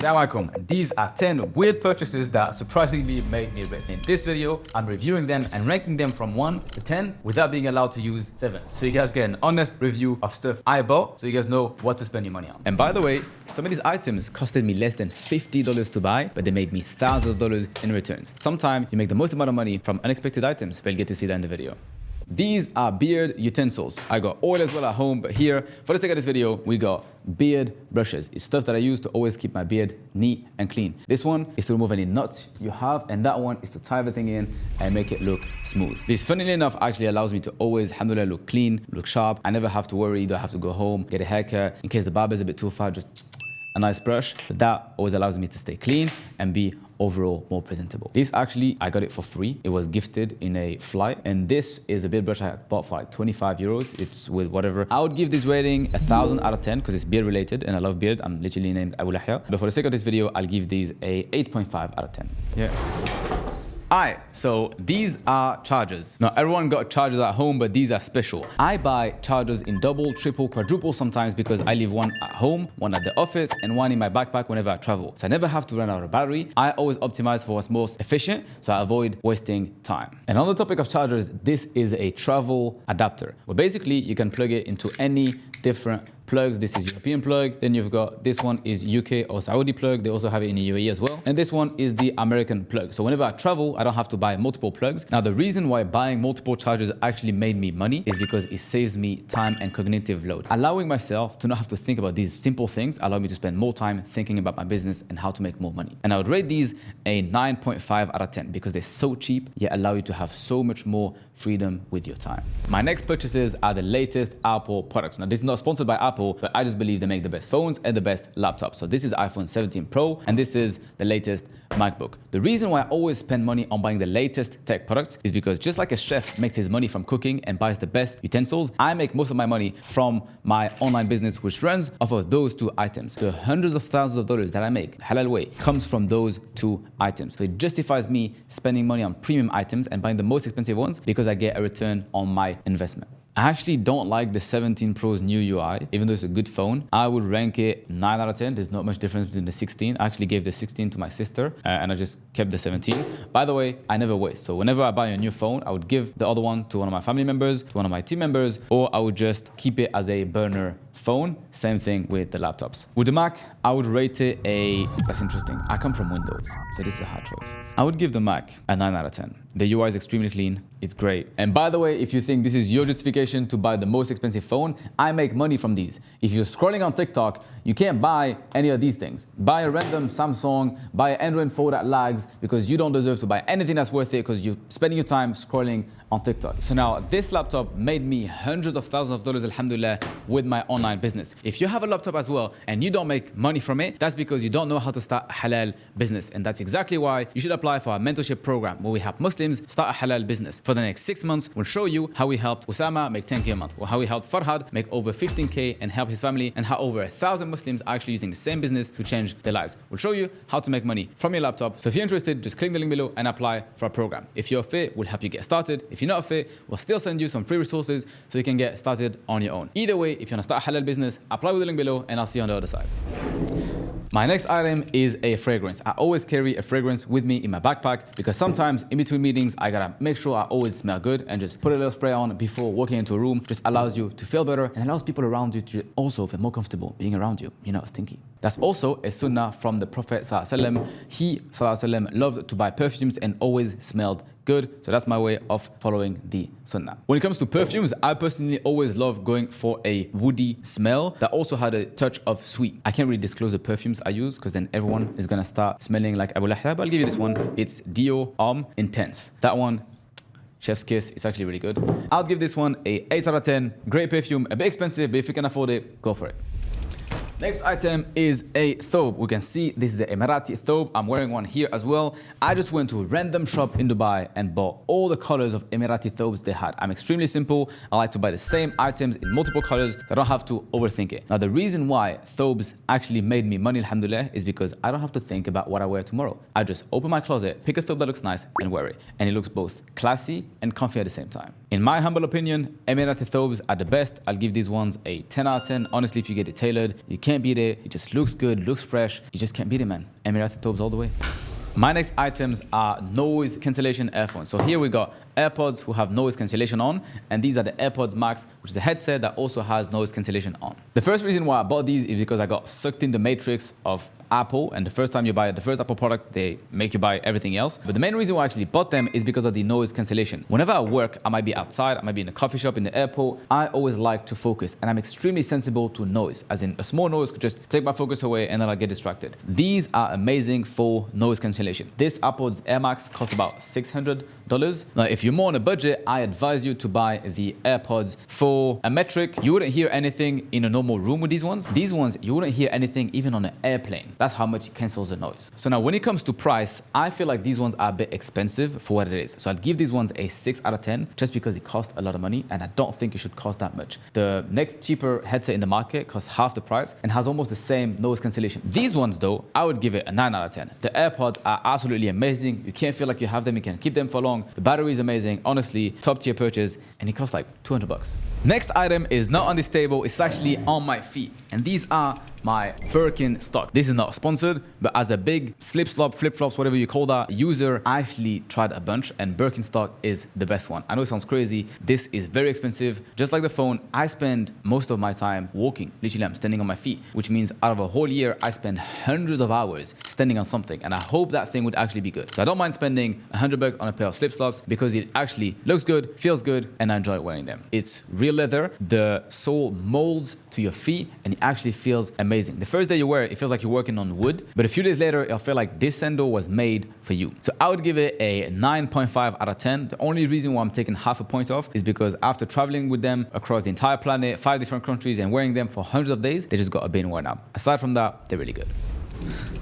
Assalamu alaikum. These are 10 weird purchases that surprisingly made me rich. In this video, I'm reviewing them and ranking them from 1 to 10 without being allowed to use 7. So you guys get an honest review of stuff I bought so you guys know what to spend your money on. And by the way, some of these items costed me less than $50 to buy, but they made me thousands of dollars in returns. Sometimes you make the most amount of money from unexpected items, but you'll get to see that in the video. These are beard utensils. I got oil as well at home, but here, for the sake of this video, we got beard brushes. It's stuff that I use to always keep my beard neat and clean. This one is to remove any knots you have, and that one is to tie everything in and make it look smooth. This, funnily enough, actually allows me to always, alhamdulillah, look clean, look sharp. I never have to worry, do I have to go home, get a haircut. In case the barber is a bit too far, just a nice brush. So that always allows me to stay clean and be overall more presentable. This actually, I got it for free. It was gifted in a flight. And this is a beard brush I bought for like 25 euros. It's with whatever. I would give this rating 1,000 out of 10 because it's beard related and I love beard. I'm literally named Abu Lahya. But for the sake of this video, I'll give these a 8.5 out of 10. Yeah. Alright, so these are chargers. Now everyone got chargers at home, but these are special. I buy chargers in double, triple, quadruple sometimes because I leave one at home, one at the office, and one in my backpack whenever I travel. So I never have to run out of battery. I always optimize for what's most efficient, so I avoid wasting time. And on the topic of chargers, this is a travel adapter. Well, basically you can plug it into any different plugs. This is European plug. Then you've got this one is UK or Saudi plug. They also have it in the UAE as well. And this one is the American plug. So whenever I travel, I don't have to buy multiple plugs. Now, the reason why buying multiple chargers actually made me money is because it saves me time and cognitive load. Allowing myself to not have to think about these simple things allow me to spend more time thinking about my business and how to make more money. And I would rate these a 9.5 out of 10 because they're so cheap, yet allow you to have so much more freedom with your time. My next purchases are the latest Apple products. Now, this is not sponsored by Apple, but I just believe they make the best phones and the best laptops. So this is iPhone 17 Pro, and this is the latest MacBook. The reason why I always spend money on buying the latest tech products is because just like a chef makes his money from cooking and buys the best utensils, I make most of my money from my online business, which runs off of those two items. The hundreds of thousands of dollars that I make halal way comes from those two items. So it justifies me spending money on premium items and buying the most expensive ones because I get a return on my investment. I actually don't like the 17 Pro's new UI, even though it's a good phone. I would rank it 9 out of 10. There's not much difference between the 16. I actually gave the 16 to my sister and I just kept the 17. By the way, I never waste. So whenever I buy a new phone, I would give the other one to one of my family members, to one of my team members, or I would just keep it as a burner phone. Same thing with the laptops. With the Mac, I would rate it a, that's interesting. I come from Windows, so this is a hard choice. I would give the Mac a 9 out of 10. The UI is extremely clean. It's great. And by the way, if you think this is your justification to buy the most expensive phone, I make money from these. If you're scrolling on TikTok, you can't buy any of these things. Buy a random Samsung, buy an Android phone that lags because you don't deserve to buy anything that's worth it because you're spending your time scrolling on TikTok. So now this laptop made me hundreds of thousands of dollars, alhamdulillah, with my online business. If you have a laptop as well and you don't make money from it, that's because you don't know how to start a halal business. And that's exactly why you should apply for our mentorship program where we help Muslims start a halal business. For the next 6 months, we'll show you how we helped Usama make 10K a month, or how we helped Farhad make over 15K and help his family, and how over 1,000 Muslims are actually using the same business to change their lives. We'll show you how to make money from your laptop. So if you're interested, just click the link below and apply for our program. If you're fit, we'll help you get started. If you're not fit, we'll still send you some free resources so you can get started on your own. Either way, if you want to start a halal business, apply with the link below and I'll see you on the other side. My next item is a fragrance. I always carry a fragrance with me in my backpack because sometimes in between meetings, I gotta make sure I always smell good, and just put a little spray on before walking into a room just allows you to feel better and allows people around you to also feel more comfortable being around you. You know, it's stinky. That's also a sunnah from the Prophet ﷺ. He ﷺ loved to buy perfumes and always smelled good. So that's my way of following the sunnah. When it comes to perfumes, I personally always love going for a woody smell that also had a touch of sweet. I can't really disclose the perfumes I use because then everyone is gonna start smelling like Abu Lahya, but I'll give you this one. It's Dio Intense. That one, chef's kiss. It's actually really good. I'll give this one a 8 out of 10. Great perfume, a bit expensive, but if you can afford it, go for it. Next item is a thobe. We can see this is an Emirati thobe. I'm wearing one here as well. I just went to a random shop in Dubai and bought all the colors of Emirati thobes they had. I'm extremely simple. I like to buy the same items in multiple colors so I don't have to overthink it. Now, the reason why thobes actually made me money, alhamdulillah, is because I don't have to think about what I wear tomorrow. I just open my closet, pick a thobe that looks nice and wear it. And it looks both classy and comfy at the same time. In my humble opinion, Emirati thobes are the best. I'll give these ones a 10 out of 10. Honestly, if you get it tailored, you can't beat it. It just looks good, looks fresh. You just can't beat it, man. Emirati thobes all the way. My next items are noise cancellation earphones. So here we got AirPods who have noise cancellation on, and these are the AirPods Max, which is a headset that also has noise cancellation on. The first reason why I bought these is because I got sucked in the matrix of Apple, and the first time you buy the first Apple product, they make you buy everything else. But the main reason why I actually bought them is because of the noise cancellation. Whenever I work, I might be outside, I might be in a coffee shop, in the airport, I always like to focus, and I'm extremely sensible to noise, as in a small noise could just take my focus away and then I get distracted. These are amazing for noise cancellation. This AirPods Air Max cost about $600. Now, if you're more on a budget, I advise you to buy the AirPods. For a metric, you wouldn't hear anything in a normal room with these ones. These ones, you wouldn't hear anything even on an airplane. That's how much it cancels the noise. So now when it comes to price, I feel like these ones are a bit expensive for what it is. So I'd give these ones a 6 out of 10 just because it cost a lot of money, and I don't think it should cost that much. The next cheaper headset in the market costs half the price and has almost the same noise cancellation. These ones though, I would give it a 9 out of 10. The AirPods are absolutely amazing. You can't feel like you have them. You can keep them for long. The battery is amazing. Honestly, top tier purchase, and it costs like $200. Next item is not on this table. It's actually on my feet, and these are my Birkenstock. This is not sponsored, but as a big slip-slop, flip-flops, whatever you call that user, I actually tried a bunch, and Birkenstock is the best one. I know it sounds crazy. This is very expensive. Just like the phone, I spend most of my time walking. Literally, I'm standing on my feet, which means out of a whole year, I spend hundreds of hours standing on something, and I hope that thing would actually be good. So I don't mind spending $100 on a pair of slip-slops because it actually looks good, feels good, and I enjoy wearing them. It's real leather. The sole molds to your feet, and it actually feels amazing. The first day you wear it, it feels like you're working on wood, but a few days later, it'll feel like this sandal was made for you. So I would give it a 9.5 out of 10. The only reason why I'm taking half a point off is because after traveling with them across the entire planet, 5 different countries, and wearing them for hundreds of days, they just got a bit worn out. Aside from that, they're really good.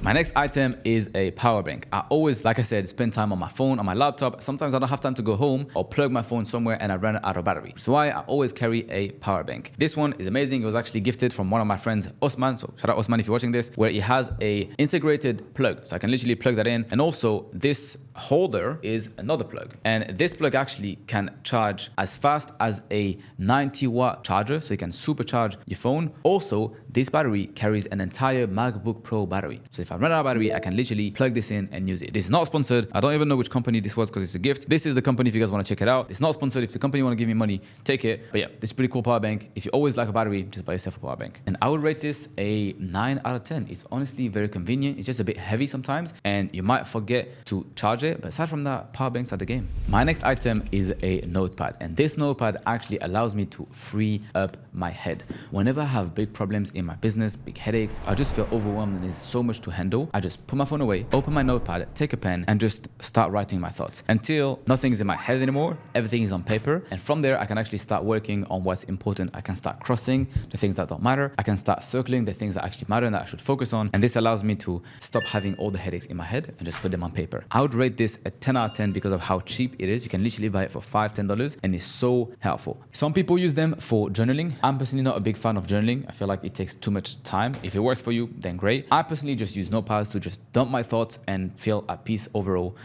My next item is a power bank. I always, like I said, spend time on my phone, on my laptop. Sometimes I don't have time to go home or plug my phone somewhere and I run out of battery. So I always carry a power bank. This one is amazing. It was actually gifted from one of my friends, Osman. So shout out Osman if you're watching this, where it has a integrated plug. So I can literally plug that in. And also this holder is another plug. And this plug actually can charge as fast as a 90-watt charger. So you can supercharge your phone. Also, this battery carries an entire MacBook Pro battery. So if I run out of battery, I can literally plug this in and use it. This is not sponsored. I don't even know which company this was because it's a gift. This is the company if you guys want to check it out. It's not sponsored. If the company want to give me money, take it. But yeah, this is pretty cool power bank. If you always like a battery, just buy yourself a power bank. And I would rate this a 9 out of 10. It's honestly very convenient. It's just a bit heavy sometimes and you might forget to charge it. But aside from that, power banks are the game. My next item is a notepad. And this notepad actually allows me to free up my head. Whenever I have big problems in my business, big headaches, I just feel overwhelmed and there's so much to handle. I just put my phone away, open my notepad, take a pen and just start writing my thoughts until nothing's in my head anymore. Everything is on paper. And from there, I can actually start working on what's important. I can start crossing the things that don't matter. I can start circling the things that actually matter and that I should focus on. And this allows me to stop having all the headaches in my head and just put them on paper. I would rate this a 10 out of 10 because of how cheap it is. You can literally buy it for $5, $10 and it's so helpful. Some people use them for journaling. I'm personally not a big fan of journaling. I feel like it takes too much time. If it works for you, then great. I personally just use notepads to just dump my thoughts and feel at peace overall.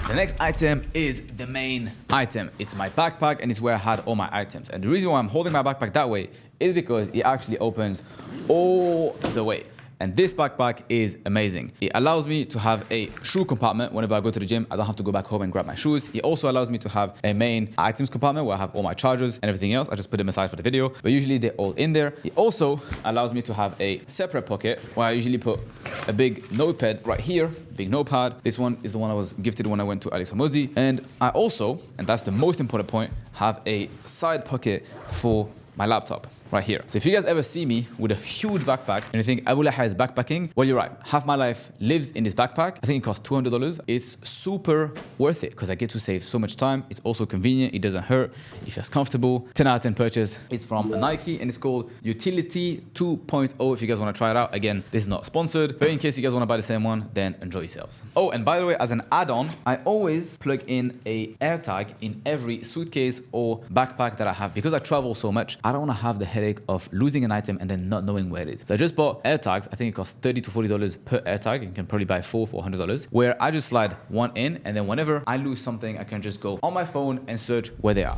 The next item is the main item. It's my backpack and it's where I had all my items. And the reason why I'm holding my backpack that way is because it actually opens all the way. And this backpack is amazing. It allows me to have a shoe compartment whenever I go to the gym. I don't have to go back home and grab my shoes. It also allows me to have a main items compartment where I have all my chargers and everything else. I just put them aside for the video, but usually they're all in there. It also allows me to have a separate pocket where I usually put a big notepad right here, big notepad. This one is the one I was gifted when I went to Alex Hormozi. And I also, and that's the most important point, have a side pocket for my laptop right here. So if you guys ever see me with a huge backpack and you think Abullah is backpacking, well, you're right. Half my life lives in this backpack. I think it costs $200. It's super worth it because I get to save so much time. It's also convenient. It doesn't hurt. It feels comfortable. 10 out of 10 purchase. It's from Nike and it's called Utility 2.0 if you guys want to try it out. Again, this is not sponsored, but in case you guys want to buy the same one, then enjoy yourselves. Oh, and by the way, as an add-on, I always plug in a AirTag in every suitcase or backpack that I have because I travel so much. I don't want to have the headache of losing an item and then not knowing where it is. So I just bought air tags. I think it costs $30 to $40 per air tag. You can probably buy 4 for $100, where I just slide one in, and then whenever I lose something, I can just go on my phone and search where they are.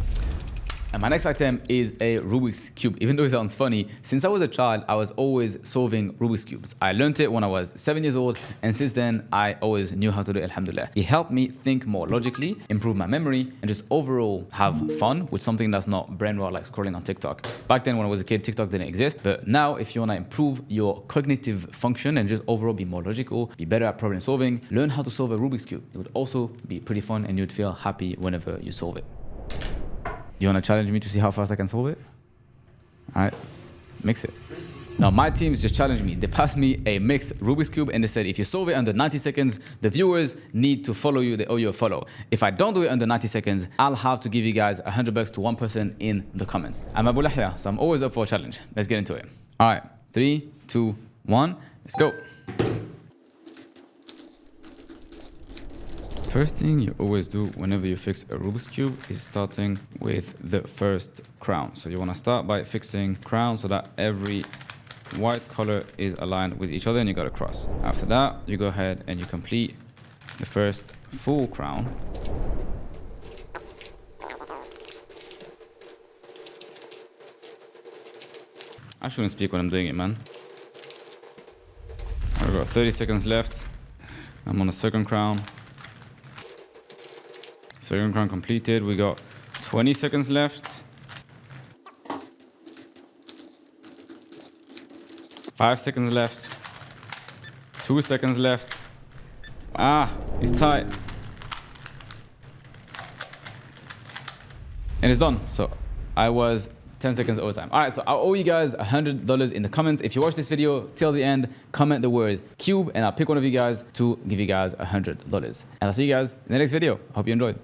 And my next item is a Rubik's Cube. Even though it sounds funny, since I was a child, I was always solving Rubik's Cubes. I learned it when I was 7 years old, and since then, I always knew how to do it, alhamdulillah. It helped me think more logically, improve my memory, and just overall have fun with something that's not brain rot like scrolling on TikTok. Back then, when I was a kid, TikTok didn't exist. But now, if you want to improve your cognitive function and just overall be more logical, be better at problem solving, learn how to solve a Rubik's Cube. It would also be pretty fun, and you'd feel happy whenever you solve it. You want to challenge me to see how fast I can solve it? All right, mix it. Now, my teams just challenged me. They passed me a mixed Rubik's Cube and they said, if you solve it under 90 seconds, the viewers need to follow you. They owe you a follow. If I don't do it under 90 seconds, I'll have to give you guys $100 to one person in the comments. I'm Abu Lahya, so I'm always up for a challenge. Let's get into it. All right, 3, 2, 1, let's go. First thing you always do whenever you fix a Rubik's Cube is starting with the first crown. So you want to start by fixing crown so that every white color is aligned with each other and you got a cross. After that, you go ahead and you complete the first full crown. I shouldn't speak when I'm doing it, man. I've got 30 seconds left. I'm on the second crown. Second crown completed. We got 20 seconds left. 5 seconds left. 2 seconds left. Ah, it's tight. And it's done. So I was 10 seconds over time. All right, so I owe you guys $100 in the comments. If you watch this video till the end, comment the word cube and I'll pick one of you guys to give you guys $100. And I'll see you guys in the next video. I hope you enjoyed.